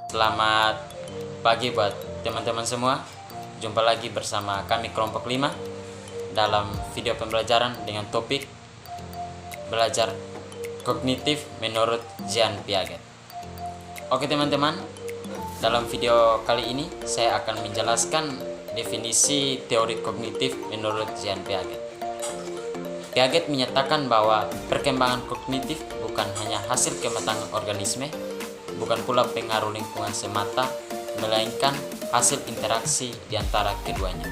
Selamat pagi buat teman-teman semua. Jumpa lagi bersama kami kelompok 5 dalam video pembelajaran dengan topik belajar kognitif menurut Jean Piaget. Oke teman-teman, dalam video kali ini saya akan menjelaskan definisi teori kognitif menurut Jean Piaget. Piaget menyatakan bahwa perkembangan kognitif bukan hanya hasil kematangan organisme, bukan pula pengaruh lingkungan semata, melainkan hasil interaksi di antara keduanya.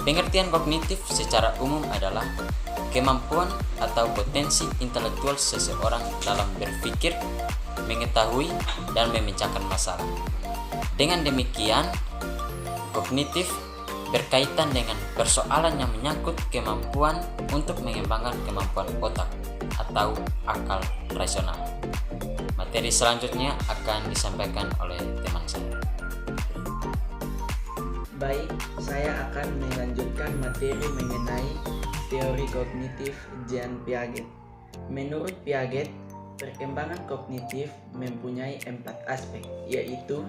Pengertian kognitif secara umum adalah kemampuan atau potensi intelektual seseorang dalam berpikir, mengetahui, dan memecahkan masalah. Dengan demikian, kognitif berkaitan dengan persoalan yang menyangkut kemampuan untuk mengembangkan kemampuan otak atau akal rasional. Materi selanjutnya akan disampaikan oleh teman saya. Baik, saya akan melanjutkan materi mengenai teori kognitif Jean Piaget. Menurut Piaget, perkembangan kognitif mempunyai 4 aspek, yaitu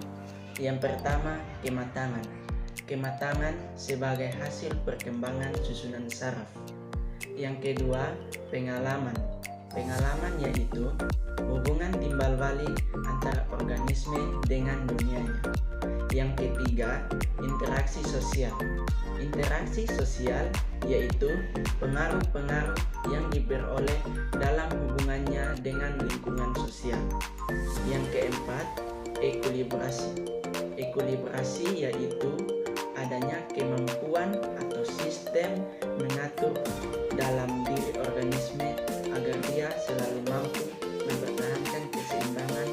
yang pertama, kematangan. Kematangan sebagai hasil perkembangan susunan saraf. Yang kedua, pengalaman. Pengalaman yaitu hubungan timbal balik antara organisme dengan dunianya. Yang ketiga, interaksi sosial. Interaksi sosial yaitu pengaruh-pengaruh yang diperoleh dalam hubungannya dengan lingkungan sosial. Yang keempat, ekulibrasi. Ekulibrasi yaitu adanya kemampuan atau sistem mengatur dalam diri organisme agar dia selalu mampu mempertahankan keseimbangan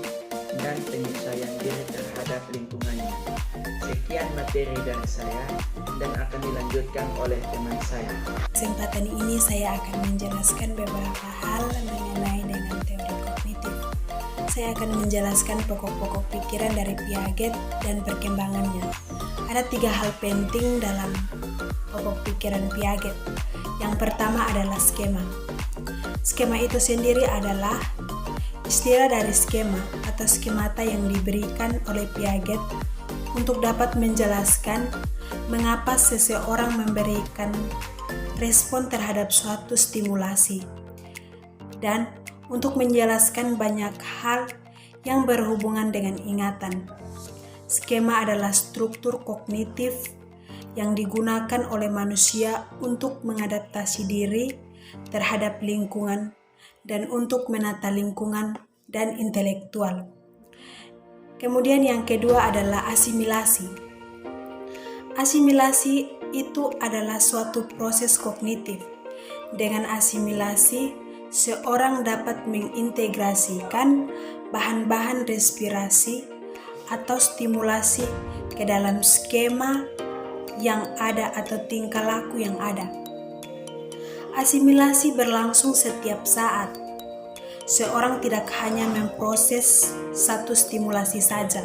dan penyesuaian diri terhadap lingkungannya. Sekian materi dari saya dan akan dilanjutkan oleh teman saya. Kesempatan ini saya akan menjelaskan beberapa hal mengenai dengan teori kognitif. Saya akan menjelaskan pokok-pokok pikiran dari Piaget dan perkembangannya. Ada 3 hal penting dalam pokok pikiran Piaget. Yang pertama adalah skema. Skema itu sendiri adalah istilah dari skema atau skemata yang diberikan oleh Piaget untuk dapat menjelaskan mengapa seseorang memberikan respon terhadap suatu stimulasi dan untuk menjelaskan banyak hal yang berhubungan dengan ingatan. Skema adalah struktur kognitif yang digunakan oleh manusia untuk mengadaptasi diri terhadap lingkungan dan untuk menata lingkungan dan intelektual. Kemudian yang kedua adalah asimilasi. Asimilasi itu adalah suatu proses kognitif. Dengan asimilasi, seorang dapat mengintegrasikan bahan-bahan respirasi atau stimulasi ke dalam skema yang ada atau tingkah laku yang ada. Asimilasi berlangsung setiap saat. Seorang tidak hanya memproses satu stimulasi saja,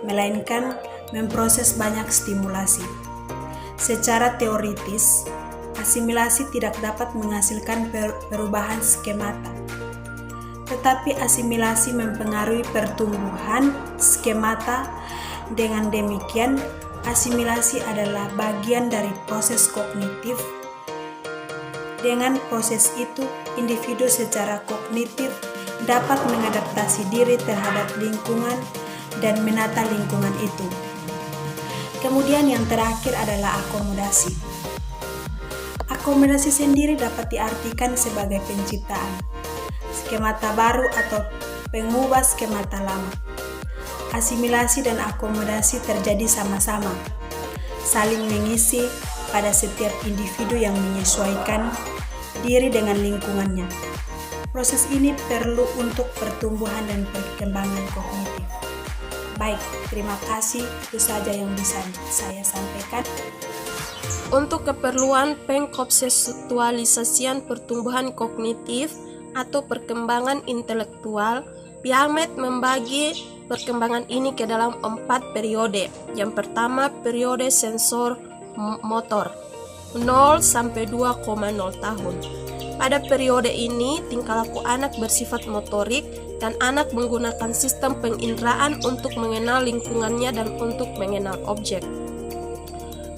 melainkan memproses banyak stimulasi. Secara teoritis, asimilasi tidak dapat menghasilkan perubahan skemata. Tetapi asimilasi mempengaruhi pertumbuhan skemata. Dengan demikian, asimilasi adalah bagian dari proses kognitif. Dengan proses itu, individu secara kognitif dapat mengadaptasi diri terhadap lingkungan dan menata lingkungan itu. Kemudian yang terakhir adalah akomodasi. Akomodasi sendiri dapat diartikan sebagai penciptaan skemata baru atau pengubah skemata lama. Asimilasi dan akomodasi terjadi sama-sama, saling mengisi pada setiap individu yang menyesuaikan diri dengan lingkungannya. Proses ini perlu untuk pertumbuhan dan perkembangan kognitif. Baik, terima kasih. Itu saja yang bisa saya sampaikan. Untuk keperluan pengkontekstualisasian pertumbuhan kognitif atau perkembangan intelektual, Piaget membagi perkembangan ini ke dalam 4 periode. Yang pertama, periode sensor motor 0 sampai 2,0 tahun. Pada periode ini, tingkah laku anak bersifat motorik dan anak menggunakan sistem penginderaan untuk mengenal lingkungannya dan untuk mengenal objek.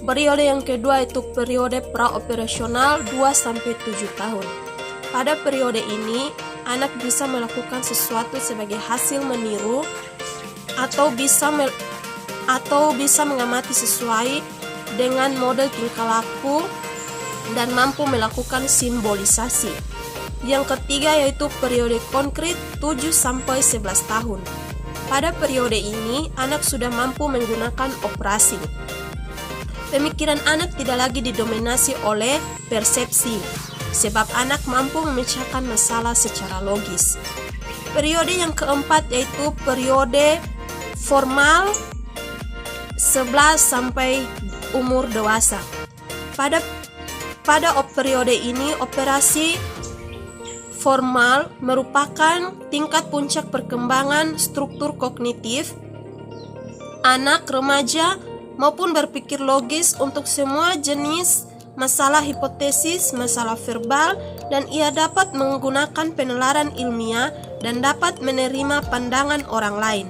Periode yang kedua itu periode praoperasional 2-7 tahun. Pada periode ini, anak bisa melakukan sesuatu sebagai hasil meniru atau bisa mengamati sesuai dengan model tingkah laku dan mampu melakukan simbolisasi. Yang ketiga yaitu periode konkret 7-11 tahun. Pada periode ini, anak sudah mampu menggunakan operasi. Pemikiran anak tidak lagi didominasi oleh persepsi, sebab anak mampu memecahkan masalah secara logis. Periode yang keempat yaitu periode formal 11 sampai umur dewasa. Pada periode ini, operasi formal merupakan tingkat puncak perkembangan struktur kognitif anak, remaja, maupun berpikir logis untuk semua jenis masalah hipotesis, masalah verbal, dan ia dapat menggunakan penalaran ilmiah dan dapat menerima pandangan orang lain.